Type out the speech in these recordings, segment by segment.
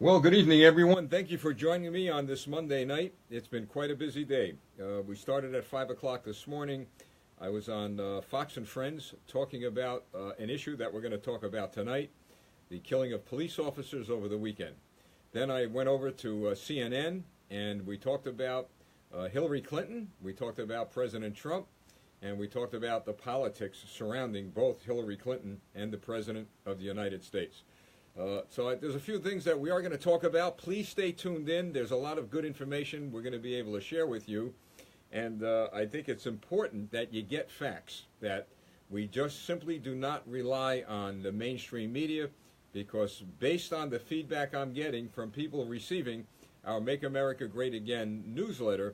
Well, good evening, everyone. Thank you for joining me on this Monday night. It's been quite a busy day. We started at 5 o'clock this morning. I was on Fox and Friends talking about an issue that we're going to talk about tonight, the killing of police officers over the weekend. Then I went over to CNN, and we talked about Hillary Clinton, we talked about President Trump, and we talked about the politics surrounding both Hillary Clinton and the President of the United States. There's a few things that we are going to talk about. Please stay tuned in. There's a lot of good information we're going to be able to share with you. And I think it's important that you get facts, that we just simply do not rely on the mainstream media, because based on the feedback I'm getting from people receiving our Make America Great Again newsletter,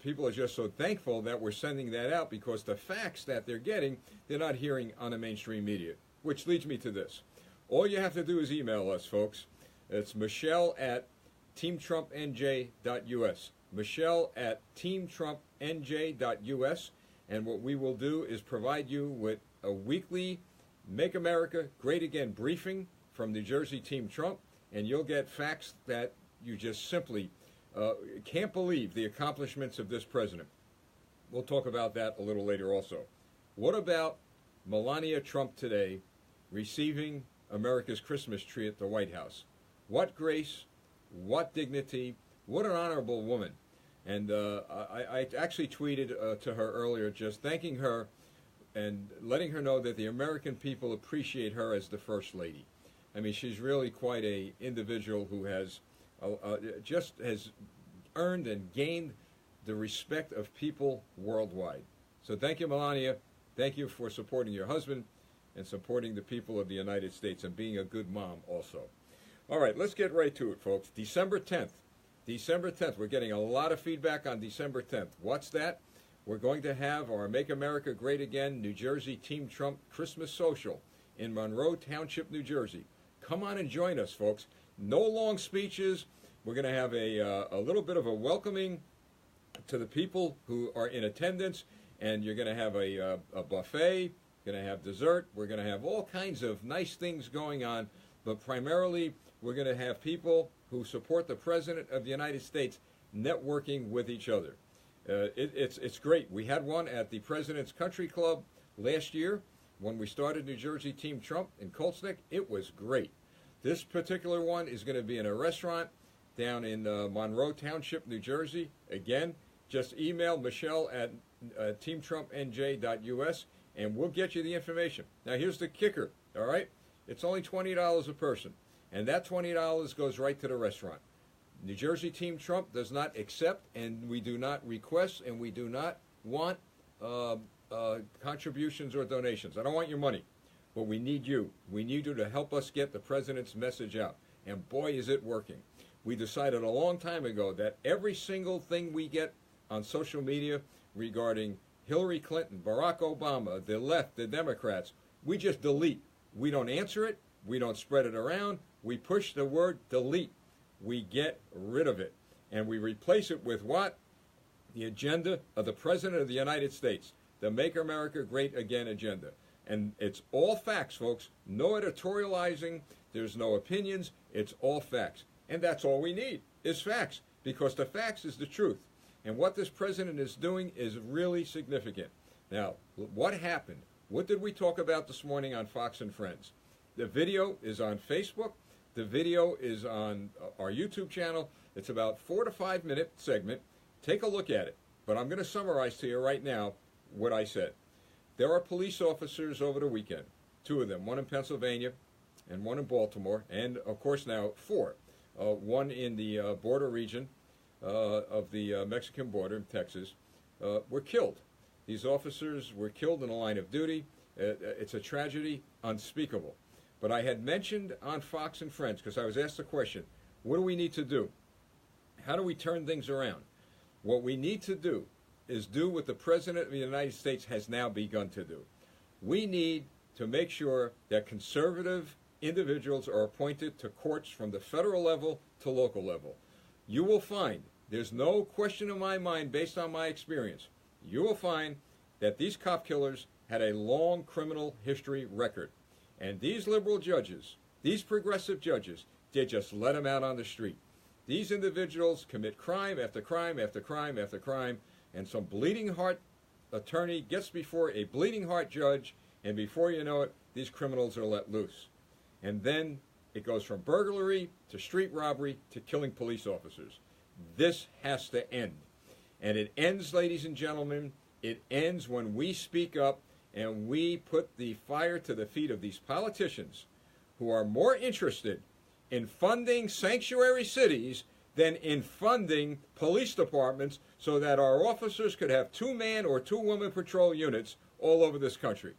people are just so thankful that we're sending that out, because the facts that they're getting, they're not hearing on the mainstream media. Which leads me to this. All you have to do is email us, folks. It's Michelle@teamtrumpnj.us. Michelle@teamtrumpnj.us. And what we will do is provide you with a weekly Make America Great Again briefing from New Jersey Team Trump, and you'll get facts that you just simply can't believe the accomplishments of this president. We'll talk about that a little later also. What about Melania Trump today receiving America's Christmas tree at the White House? What grace, what dignity, what an honorable woman. And I actually tweeted to her earlier, just thanking her and letting her know that the American people appreciate her as the First Lady. I mean, she's really quite an individual who has just has earned and gained the respect of people worldwide. So thank you, Melania. Thank you for supporting your husband and supporting the people of the United States and being a good mom also. All right, let's get right to it, folks. December 10th. December 10th. We're getting a lot of feedback on December 10th. What's that? We're going to have our Make America Great Again New Jersey Team Trump Christmas Social in Monroe Township, New Jersey. Come on and join us, folks. No long speeches. We're going to have a little bit of a welcoming to the people who are in attendance, and you're going to have a buffet. Going to have dessert. We're going to have all kinds of nice things going on, but primarily we're going to have people who support the President of the United States networking with each other. It's great. We had one at the President's Country Club last year when we started New Jersey Team Trump in Colts Neck. It was great. This particular one is going to be in a restaurant down in Monroe Township, New Jersey. Again, just email Michelle@teamtrumpnj.us. and we'll get you the information. Now, here's the kicker, all right? It's only $20 a person, and that $20 goes right to the restaurant. New Jersey Team Trump does not accept, and we do not request, and we do not want contributions or donations. I don't want your money, but we need you. We need you to help us get the president's message out, and boy, is it working. We decided a long time ago that every single thing we get on social media regarding Hillary Clinton, Barack Obama, the left, the Democrats, we just delete. We don't answer it. We don't spread it around. We push the word delete. We get rid of it. And we replace it with what? The agenda of the President of the United States, the Make America Great Again agenda. And it's all facts, folks. No editorializing. There's no opinions. It's all facts. And that's all we need is facts, because the facts is the truth. And what this president is doing is really significant. Now, what happened? What did we talk about this morning on Fox and Friends? The video is on Facebook. The video is on our YouTube channel. It's about 4 to 5 minute segment. Take a look at it. But I'm going to summarize to you right now what I said. There are police officers over the weekend, 2 of them, one in Pennsylvania and one in Baltimore, and of course now 4. One in the border region of the Mexican border in Texas, were killed. These officers were killed in the line of duty. It's a tragedy unspeakable. But I had mentioned on Fox and Friends, because I was asked the question, what do we need to do? How do we turn things around? What we need to do is do what the President of the United States has now begun to do. We need to make sure that conservative individuals are appointed to courts from the federal level to local level. You will find, there's no question in my mind based on my experience, you will find that these cop killers had a long criminal history record. And these liberal judges, these progressive judges, they just let them out on the street. These individuals commit crime after crime after crime after crime, and some bleeding heart attorney gets before a bleeding heart judge, and before you know it, these criminals are let loose. And then it goes from burglary to street robbery to killing police officers. This has to end. And it ends, ladies and gentlemen, it ends when we speak up and we put the fire to the feet of these politicians who are more interested in funding sanctuary cities than in funding police departments so that our officers could have 2-man or 2-woman patrol units all over this country.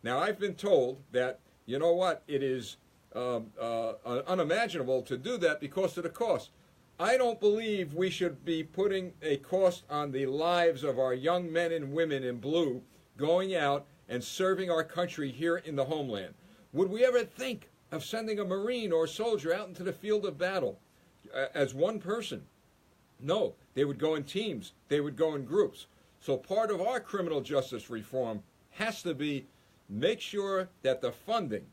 Now, I've been told that, you know what, it is unimaginable to do that because of the cost. I don't believe we should be putting a cost on the lives of our young men and women in blue going out and serving our country here in the homeland. Would we ever think of sending a Marine or soldier out into the field of battle as one person? No, they would go in teams. They would go in groups. So part of our criminal justice reform has to be make sure that the funding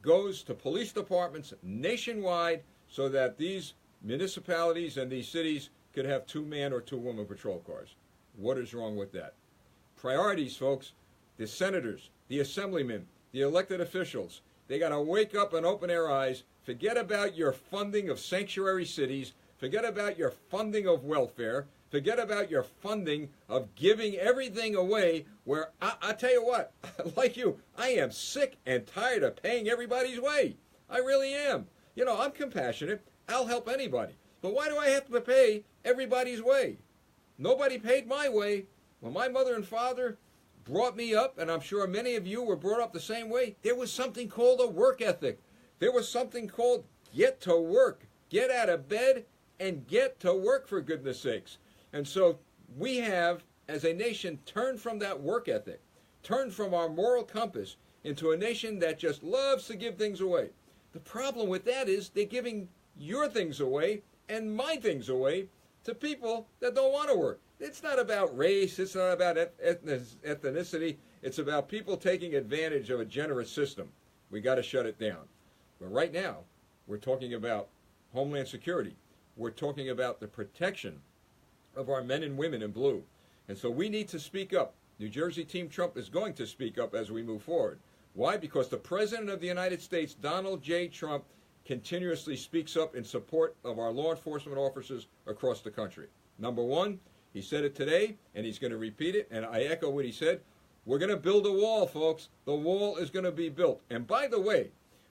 goes to police departments nationwide so that these municipalities and these cities could have 2-man or 2-woman patrol cars. What is wrong with that? Priorities, folks. The senators, the assemblymen, the elected officials, they got to wake up and open their eyes. Forget about your funding of sanctuary cities. Forget about your funding of welfare. Forget about your funding of giving everything away where, I tell you what, like you, I am sick and tired of paying everybody's way. I really am. You know, I'm compassionate. I'll help anybody. But why do I have to pay everybody's way? Nobody paid my way. When my mother and father brought me up, and I'm sure many of you were brought up the same way, there was something called a work ethic. There was something called get to work. Get out of bed and get to work, for goodness sakes. And so we have, as a nation, turned from that work ethic, turned from our moral compass into a nation that just loves to give things away. The problem with that is they're giving your things away and my things away to people that don't want to work. It's not about race. It's not about ethnicity. It's about people taking advantage of a generous system. We got to shut it down. But right now, we're talking about Homeland Security. We're talking about the protection of our men and women in blue. And so we need to speak up. New Jersey Team Trump is going to speak up as we move forward. Why? Because the President of the United States, Donald J. Trump, continuously speaks up in support of our law enforcement officers across the country. Number one, he said it today, and he's going to repeat it, and I echo what he said. We're going to build a wall, folks. The wall is going to be built. And by the way,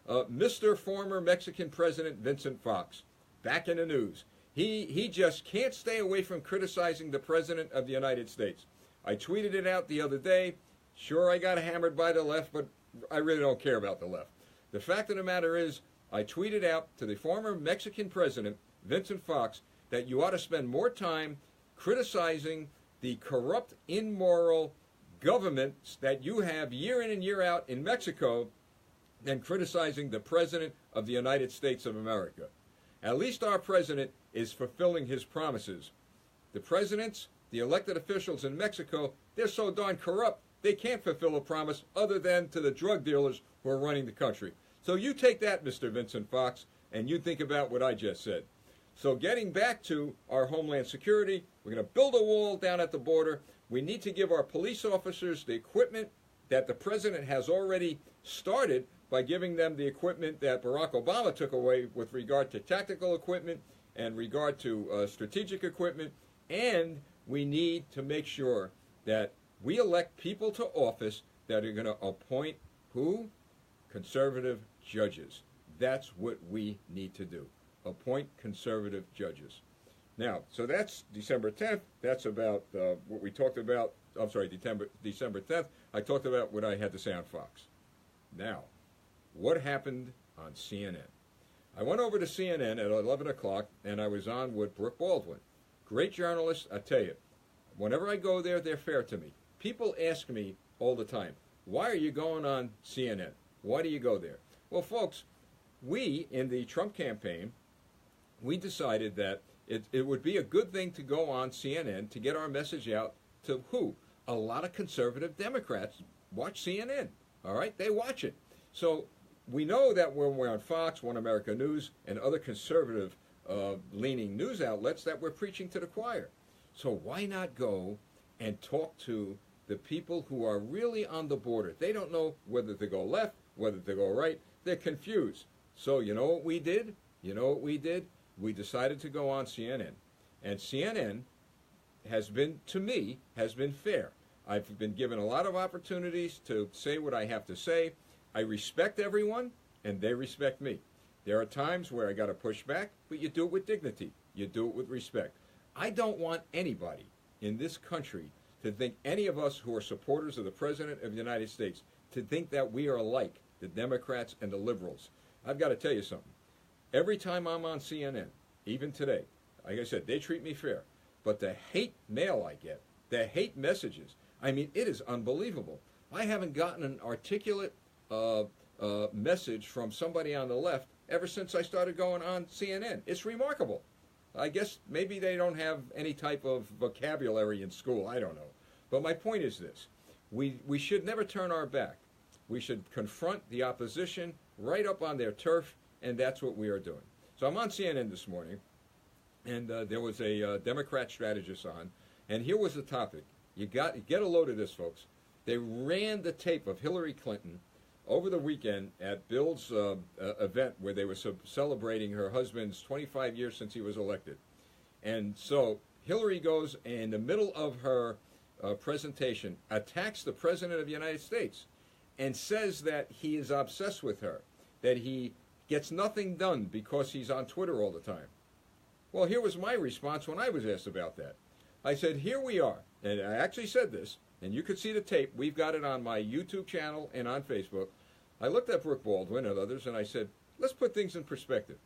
Mr. former Mexican President Vincent Fox, back in the news, he just can't stay away from criticizing the President of the United States. I tweeted it out the other day. Sure, I got hammered by the left, but I really don't care about the left. The fact of the matter is, I tweeted out to the former Mexican President, Vincent Fox, that you ought to spend more time criticizing the corrupt, immoral governments that you have year in and year out in Mexico than criticizing the President of the United States of America. At least our President is fulfilling his promises. The presidents, the elected officials in Mexico, they're so darn corrupt, they can't fulfill a promise other than to the drug dealers who are running the country. So you take that, Mr. Vincent Fox, and you think about what I just said. So getting back to our Homeland Security, we're going to build a wall down at the border. We need to give our police officers the equipment that the President has already started by giving them the equipment that Barack Obama took away with regard to tactical equipment and regard to strategic equipment. And we need to make sure that we elect people to office that are going to appoint who? Conservative judges. That's what we need to do. Appoint conservative judges. Now, so that's December 10th. That's about what we talked about. I'm sorry, December 10th. I talked about what I had to say on Fox. Now, what happened on CNN? I went over to CNN at 11 o'clock, and I was on with Brooke Baldwin. Great journalist, I tell you. Whenever I go there, they're fair to me. People ask me all the time, why are you going on CNN? Why do you go there? Well, folks, we, in the Trump campaign, we decided that it would be a good thing to go on CNN to get our message out to who? A lot of conservative Democrats watch CNN, all right? They watch it. So we know that when we're on Fox, One America News, and other conservative leaning news outlets, that we're preaching to the choir. So why not go and talk to the people who are really on the border? They don't know whether to go left, whether to go right. They're confused. So you know what we did? You know what we did? We decided to go on CNN. And CNN has been, to me, has been fair. I've been given a lot of opportunities to say what I have to say. I respect everyone, and they respect me. There are times where I got to push back, but you do it with dignity. You do it with respect. I don't want anybody in this country to think, any of us who are supporters of the President of the United States, to think that we are like the Democrats and the liberals. I've got to tell you something. Every time I'm on CNN, even today, like I said, they treat me fair. But the hate mail I get, the hate messages, I mean, it is unbelievable. I haven't gotten an articulate message from somebody on the left ever since I started going on CNN. It's remarkable. I guess maybe they don't have any type of vocabulary in school. I don't know. But my point is this. We should never turn our back. We should confront the opposition right up on their turf, and that's what we are doing. So I'm on CNN this morning, and there was a Democrat strategist on, and here was the topic. You get a load of this, folks. They ran the tape of Hillary Clinton over the weekend at Bill's event where they were celebrating her husband's 25 years since he was elected. And so Hillary goes, and in the middle of her presentation, attacks the President of the United States and says that he is obsessed with her, that he gets nothing done because he's on Twitter all the time. Well, here was my response when I was asked about that. I said, here we are, and I actually said this, and you could see the tape. We've got it on my YouTube channel and on Facebook. I looked at Brooke Baldwin and others, and I said, let's put things in perspective.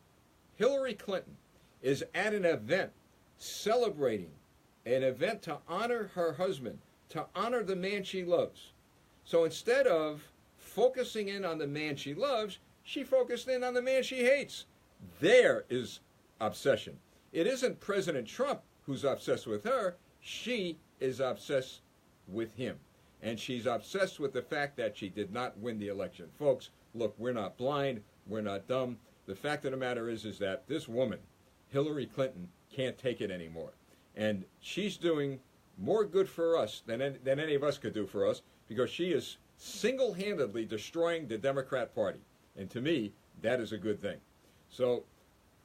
Hillary Clinton is at an event celebrating, an event to honor her husband, to honor the man she loves. So instead of focusing in on the man she loves, she focused in on the man she hates. There is obsession. It isn't President Trump who's obsessed with her. She is obsessed with him. And she's obsessed with the fact that she did not win the election. Folks, look, we're not blind. We're not dumb. The fact of the matter is that this woman, Hillary Clinton, can't take it anymore. And she's doing more good for us than any of us could do for us, because she is single-handedly destroying the Democrat Party. And to me, that is a good thing. So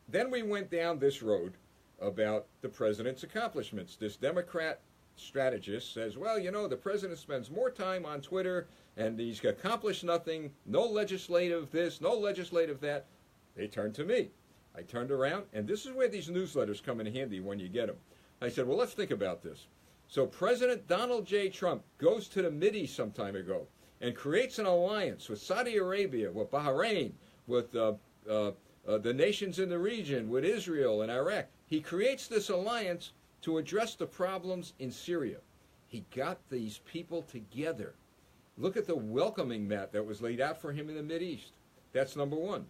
then we went down this road about the president's accomplishments. This Democrat strategist says, well, you know, the president spends more time on Twitter and he's accomplished nothing, no legislative this, no legislative that. They turned to me. I turned around, and this is where these newsletters come in handy when you get them. I said, well, let's think about this. So President Donald J. Trump goes to the Mideast some time ago and creates an alliance with Saudi Arabia, with Bahrain, with the nations in the region, with Israel and Iraq. He creates this alliance to address the problems in Syria. He got these people together. Look at the welcoming mat that was laid out for him in the Mideast. That's number one.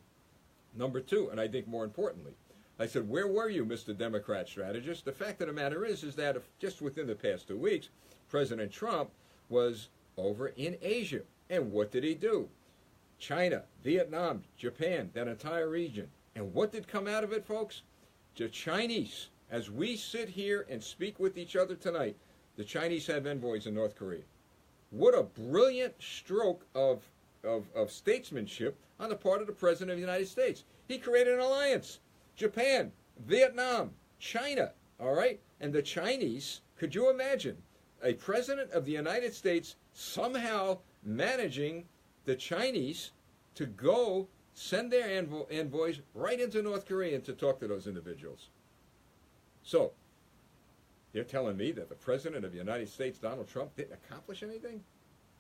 Number two, and I think more importantly, I said, where were you, Mr. Democrat strategist? The fact of the matter is that just within the past 2 weeks, President Trump was over in Asia. And what did he do? China, Vietnam, Japan, that entire region. And what did come out of it, folks? The Chinese, as we sit here and speak with each other tonight, the Chinese have envoys in North Korea. What a brilliant stroke of statesmanship on the part of the President of the United States. He created an alliance. Japan, Vietnam, China, all right? And the Chinese, could you imagine a President of the United States somehow managing the Chinese to go send their envoys right into North Korea to talk to those individuals? So, they're telling me that the President of the United States, Donald Trump, didn't accomplish anything?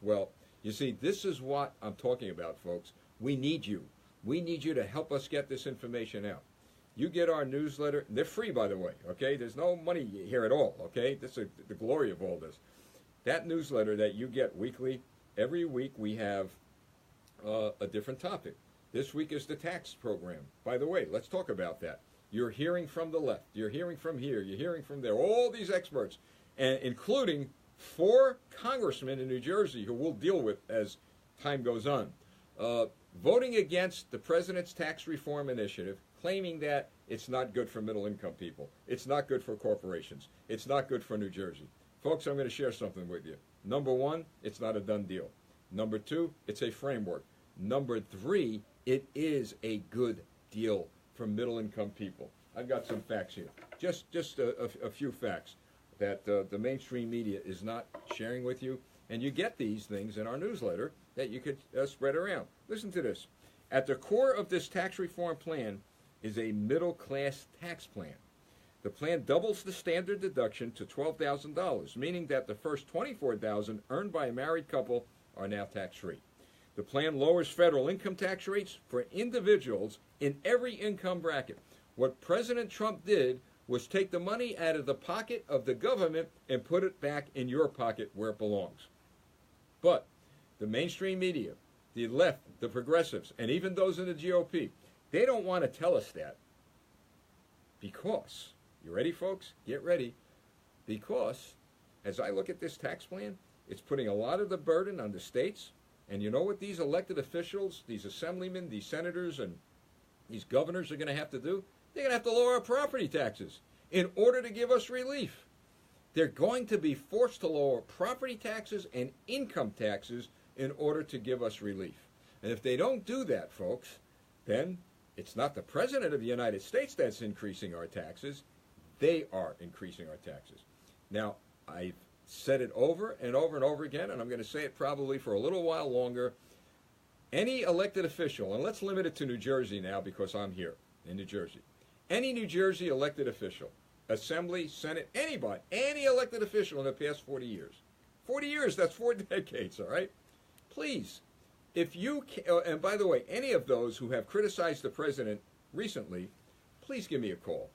Well, you see, this is what I'm talking about, folks. We need you. We need you to help us get this information out. You get our newsletter. They're free, by the way, okay? There's no money here at all, okay? This is the glory of all this. That newsletter that you get weekly, every week we have a different topic. This week is the tax program. By the way, let's talk about that. You're hearing from the left. You're hearing from here. You're hearing from there. All these experts, and including 4 congressmen in New Jersey who we'll deal with as time goes on. voting against the president's tax reform initiative, claiming that it's not good for middle income people, it's not good for corporations, it's not good for New Jersey. Folks, I'm going to share something with you. Number one, it's not a done deal. Number two, it's a framework. Number three, it is a good deal for middle income people. I've got some facts here. Just a few facts that the mainstream media is not sharing with you. And you get these things in our newsletter that you could spread around. Listen to this. At the core of this tax reform plan is a middle-class tax plan. The plan doubles the standard deduction to $12,000, meaning that the first $24,000 earned by a married couple are now tax-free. The plan lowers federal income tax rates for individuals in every income bracket. What President Trump did was take the money out of the pocket of the government and put it back in your pocket where it belongs. But the mainstream media, the left, the progressives, and even those in the GOP, they don't want to tell us that because, you ready, folks? Get ready. Because as I look at this tax plan, it's putting a lot of the burden on the states. And you know what these elected officials, these assemblymen, these senators, and these governors are going to have to do? They're going to have to lower our property taxes in order to give us relief. They're going to be forced to lower property taxes and income taxes in order to give us relief. And if they don't do that, folks, then it's not the President of the United States that's increasing our taxes. They are increasing our taxes. Now, I've said it over and over and over again, and I'm going to say it probably for a little while longer. Any elected official, and let's limit it to New Jersey now because I'm here in New Jersey. Any New Jersey elected official, Assembly, Senate, anybody, any elected official in the past 40 years. 40 years, that's 4 decades, all right? Please, if you, and by the way, any of those who have criticized the president recently, please give me a call.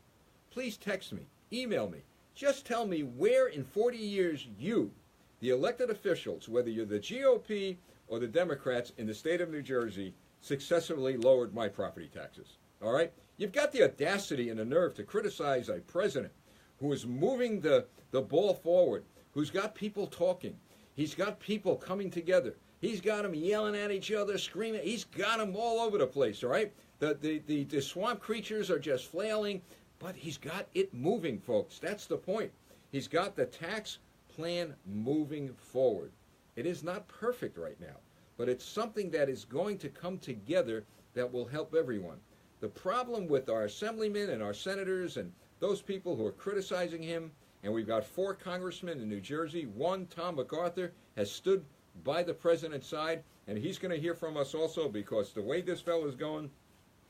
Please text me, email me. Just tell me where in 40 years you, the elected officials, whether you're the GOP or the Democrats in the state of New Jersey, successfully lowered my property taxes, all right? You've got the audacity and the nerve to criticize a president who is moving the ball forward, who's got people talking. He's got people coming together. He's got them yelling at each other, screaming. He's got them all over the place, all right? The swamp creatures are just flailing, but he's got it moving, folks. That's the point. He's got the tax plan moving forward. It is not perfect right now, but it's something that is going to come together that will help everyone. The problem with our assemblymen and our senators and those people who are criticizing him, and we've got 4 congressmen in New Jersey. One, Tom MacArthur, has stood by the president's side, and he's going to hear from us also because the way this fellow is going,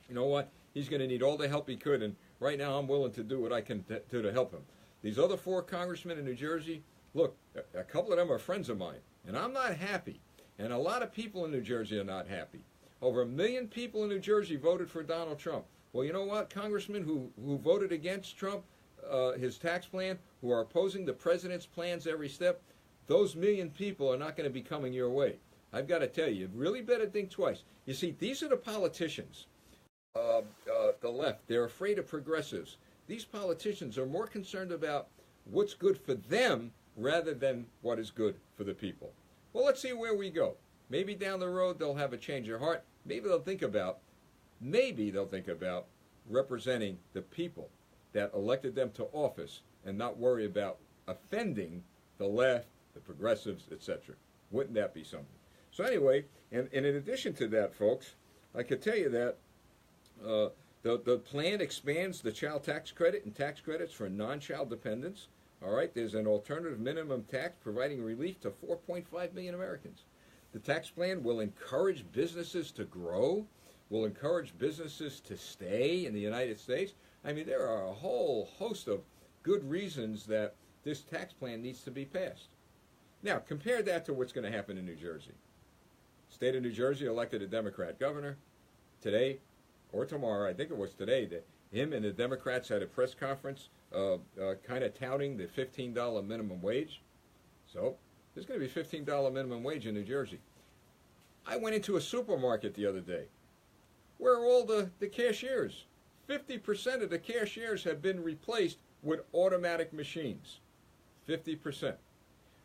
you know what? He's going to need all the help he could, and right now I'm willing to do what I can do to help him. These other 4 congressmen in New Jersey, look, a couple of them are friends of mine, and I'm not happy, and a lot of people in New Jersey are not happy. Over 1 million people in New Jersey voted for Donald Trump. Well, you know what? Congressmen who voted against Trump, his tax plan, who are opposing the president's plans every step, those 1 million people are not going to be coming your way. I've got to tell you, you really better think twice. You see, these are the politicians, the left. They're afraid of progressives. These politicians are more concerned about what's good for them rather than what is good for the people. Well, let's see where we go. Maybe down the road they'll have a change of heart. Maybe they'll think about representing the people that elected them to office and not worry about offending the left, the progressives, etc. Wouldn't that be something? So anyway, and in addition to that, folks, I could tell you that the plan expands the child tax credit and tax credits for non-child dependents. All right, there's an alternative minimum tax providing relief to 4.5 million Americans. The tax plan will encourage businesses to grow, will encourage businesses to stay in the United States. I mean, there are a whole host of good reasons that this tax plan needs to be passed. Now, compare that to what's going to happen in New Jersey. State of New Jersey elected a Democrat governor. Today, or tomorrow, I think it was today, that him and the Democrats had a press conference kind of touting the $15 minimum wage. So, there's going to be $15 minimum wage in New Jersey. I went into a supermarket the other day. Where are all the cashiers? 50% of the cashiers have been replaced with automatic machines. 50%.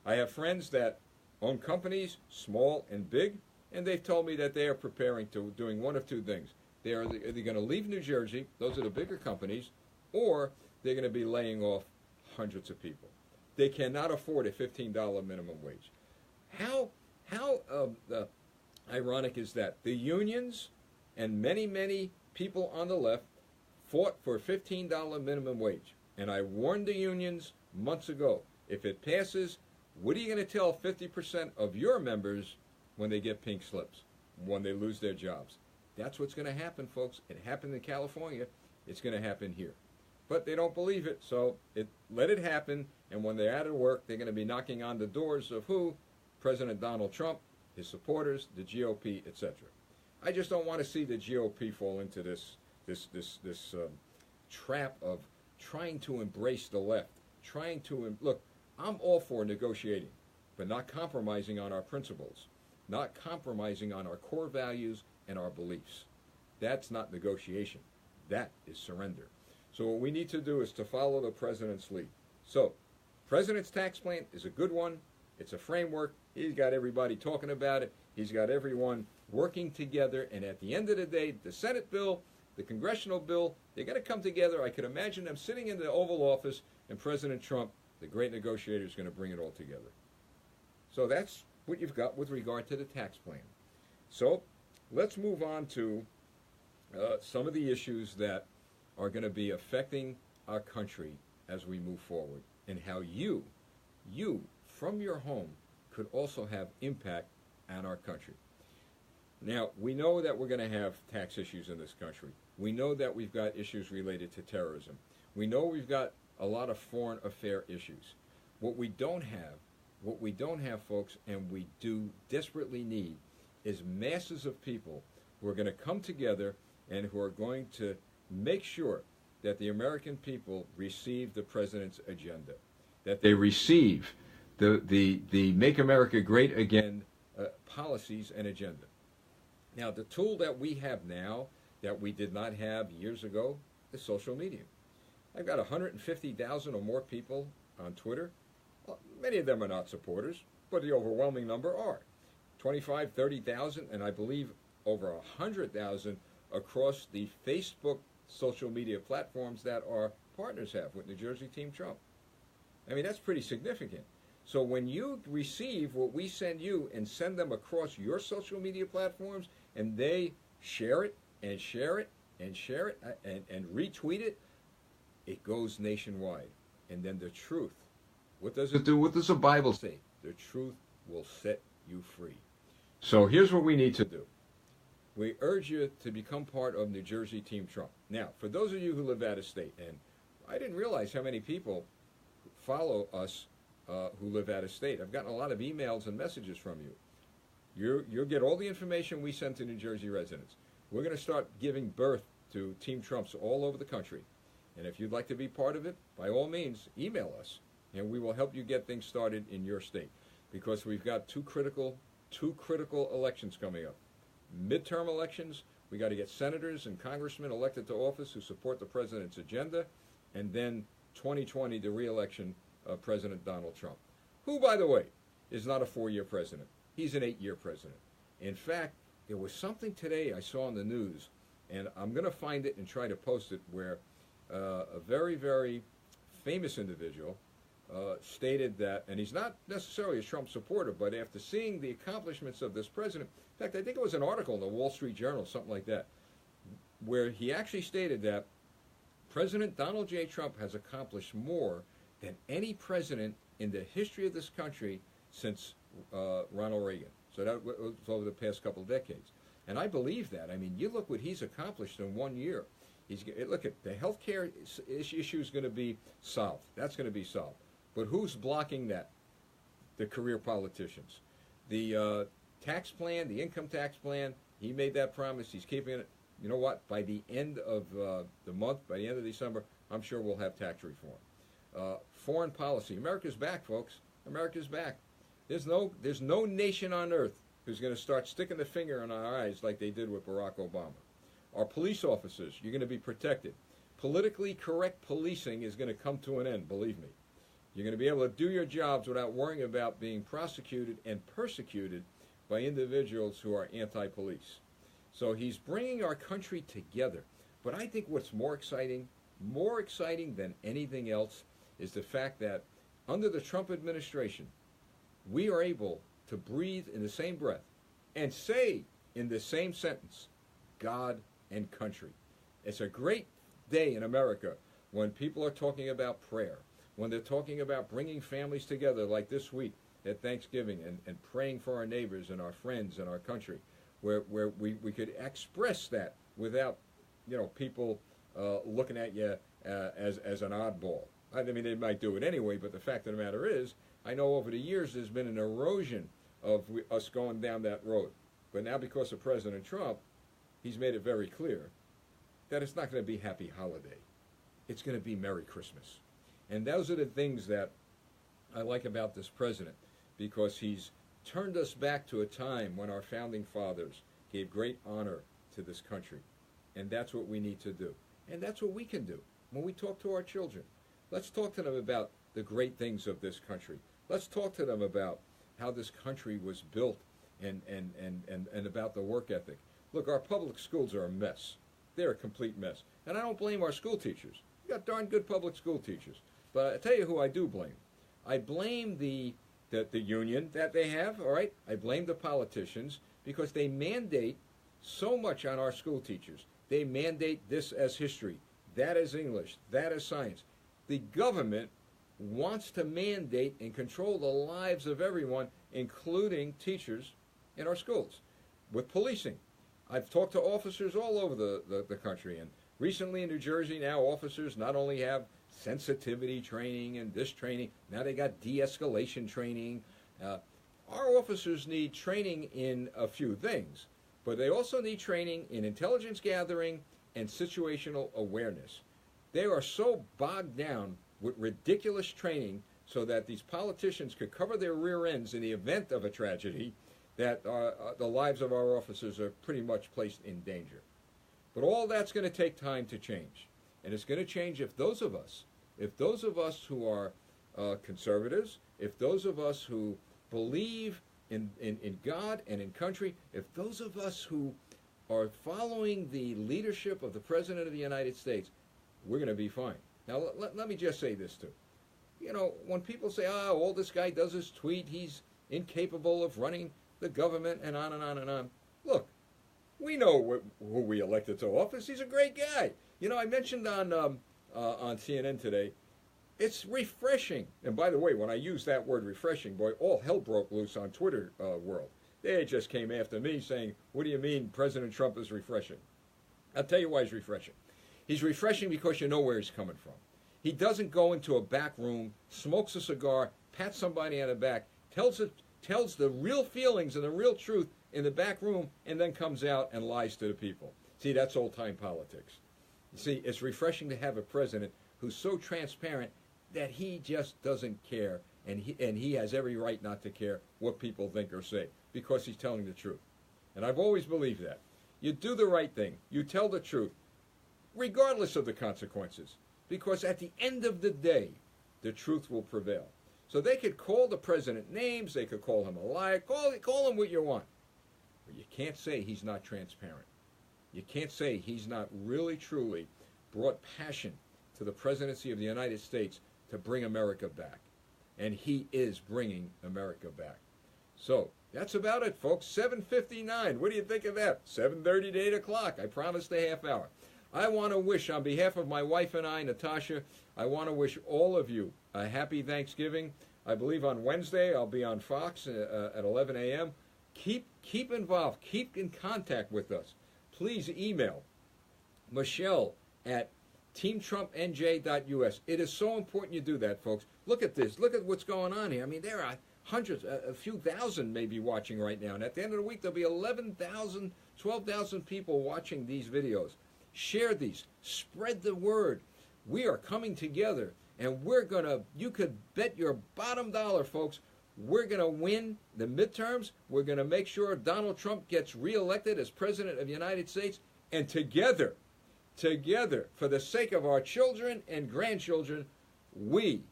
I have friends that own companies, small and big, and they've told me that they are preparing to doing one of two things. They are either going to leave New Jersey, those are the bigger companies, or they're going to be laying off hundreds of people. They cannot afford a $15 minimum wage. How ironic is that? The unions and many people on the left fought for a $15 minimum wage. And I warned the unions months ago, if it passes, what are you going to tell 50% of your members when they get pink slips, when they lose their jobs? That's what's going to happen, folks. It happened in California. It's going to happen here. But they don't believe it, so let it happen. And when they're out of work, they're going to be knocking on the doors of who? President Donald Trump, his supporters, the GOP, etc. I just don't want to see the GOP fall into this trap of trying to embrace the left, trying to look. I'm all for negotiating, but not compromising on our principles, not compromising on our core values and our beliefs. That's not negotiation. That is surrender. So what we need to do is to follow the president's lead. So, president's tax plan is a good one. It's a framework. He's got everybody talking about it. He's got everyone working together. And at the end of the day, the Senate bill, the congressional bill, they're going to come together. I could imagine them sitting in the Oval Office, and President Trump, the great negotiator, is going to bring it all together. So that's what you've got with regard to the tax plan. So let's move on to some of the issues that are going to be affecting our country as we move forward, and how you from your home could also have impact on our country. Now, we know that we're going to have tax issues in this country. We know that we've got issues related to terrorism. We know we've got a lot of foreign affair issues. What we don't have, folks, and we do desperately need, is masses of people who are going to come together and who are going to make sure that the American people receive the president's agenda, that they receive the Make America Great Again policies and agenda. Now, the tool that we have now that we did not have years ago is social media. I've got 150,000 or more people on Twitter. Well, many of them are not supporters, but the overwhelming number are. 25, 30,000, and I believe over 100,000 across the Facebook social media platforms that our partners have with New Jersey Team Trump. I mean, that's pretty significant. So when you receive what we send you and send them across your social media platforms, and they share it and share it and share it and retweet it, it goes nationwide. And then the truth, what does it do? What does the Bible say? The truth will set you free. So here's what we need to do. We urge you to become part of New Jersey Team Trump. Now, for those of you who live out of state, and I didn't realize how many people follow us who live out of state. I've gotten a lot of emails and messages from you. You'll get all the information we send to New Jersey residents. We're going to start giving birth to Team Trumps all over the country. And if you'd like to be part of it, by all means, email us, and we will help you get things started in your state. Because we've got two critical elections coming up. Midterm elections, we got to get senators and congressmen elected to office who support the president's agenda, and then 2020, the re-election of President Donald Trump, who, by the way, is not a 4-year president. He's an 8-year president. In fact, there was something today I saw on the news, and I'm going to find it and try to post it, where a very, very famous individual stated that, and he's not necessarily a Trump supporter, but after seeing the accomplishments of this president, in fact, I think it was an article in the Wall Street Journal, something like that, where he actually stated that President Donald J. Trump has accomplished more than any president in the history of this country since Ronald Reagan. So that was over the past couple of decades. And I believe that. I mean, you look what he's accomplished in 1 year. Look at the health care issue is going to be solved. That's going to be solved. But who's blocking that? The career politicians. The tax plan, the income tax plan, he made that promise. He's keeping it. You know what? By the end of the month, by the end of December, I'm sure we'll have tax reform. Foreign policy. America's back, folks. America's back. There's no nation on earth who's going to start sticking the finger in our eyes like they did with Barack Obama. Our police officers, you're going to be protected. Politically correct policing is going to come to an end, believe me. You're going to be able to do your jobs without worrying about being prosecuted and persecuted by individuals who are anti-police. So he's bringing our country together. But I think what's more exciting than anything else, is the fact that under the Trump administration, we are able to breathe in the same breath and say in the same sentence, God and country. It's a great day in America when people are talking about prayer, when they're talking about bringing families together like this week at Thanksgiving and praying for our neighbors and our friends and our country, where we could express that without, people looking at you as an oddball. I mean, they might do it anyway, but the fact of the matter is, I know over the years there's been an erosion of us going down that road. But now because of President Trump, he's made it very clear that it's not going to be Happy Holiday. It's going to be Merry Christmas. And those are the things that I like about this president, because he's turned us back to a time when our founding fathers gave great honor to this country. And that's what we need to do. And that's what we can do when we talk to our children. Let's talk to them about the great things of this country. Let's talk to them about how this country was built and about the work ethic. Look, our public schools are a mess. They're a complete mess. And I don't blame our school teachers. We got darn good public school teachers. But I tell you who I do blame. I blame the union that they have, all right? I blame the politicians because they mandate so much on our school teachers. They mandate this as history, that as English, that as science. The government wants to mandate and control the lives of everyone, including teachers in our schools, with policing. I've talked to officers all over the country, and recently in New Jersey now officers not only have sensitivity training and this training, now they got de-escalation training. Our officers need training in a few things, but they also need training in intelligence gathering and situational awareness. They are so bogged down with ridiculous training so that these politicians could cover their rear ends in the event of a tragedy that the lives of our officers are pretty much placed in danger. But all that's going to take time to change. And it's going to change if those of us who are conservatives, if those of us who believe in God and in country, if those of us who are following the leadership of the President of the United States, we're going to be fine. Now, let me just say this, too. When people say, all this guy does is tweet, he's incapable of running the government, and on and on and on. Look, we know who we elected to office. He's a great guy. I mentioned on CNN today, it's refreshing. And by the way, when I use that word refreshing, boy, all hell broke loose on Twitter world. They just came after me saying, what do you mean President Trump is refreshing? I'll tell you why he's refreshing. He's refreshing because you know where he's coming from. He doesn't go into a back room, smokes a cigar, pats somebody on the back, tells the real feelings and the real truth in the back room, and then comes out and lies to the people. See, that's old-time politics. You see, it's refreshing to have a president who's so transparent that he just doesn't care, and he has every right not to care what people think or say, because he's telling the truth. And I've always believed that. You do the right thing. You tell the truth, regardless of the consequences, because at the end of the day, the truth will prevail. So they could call the president names, they could call him a liar, call him what you want. But you can't say he's not transparent. You can't say he's not really, truly brought passion to the presidency of the United States to bring America back. And he is bringing America back. So that's about it, folks. 7:59. What do you think of that? 7:30 to 8 o'clock. I promised a half hour. I want to wish, on behalf of my wife and I, Natasha, I want to wish all of you a happy Thanksgiving. I believe on Wednesday I'll be on Fox at 11 a.m. Keep involved. Keep in contact with us. Please email Michelle at teamtrumpnj.us. It is so important you do that, folks. Look at this. Look at what's going on here. I mean, there are hundreds, a few thousand maybe watching right now. And at the end of the week, there'll be 11,000, 12,000 people watching these videos. Share these. Spread the word. We are coming together, and you could bet your bottom dollar, folks, we're going to win the midterms. We're going to make sure Donald Trump gets reelected as President of the United States. And together, for the sake of our children and grandchildren, we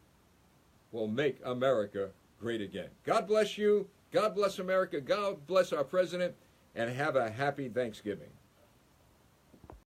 will make America great again. God bless you. God bless America. God bless our president. And have a happy Thanksgiving.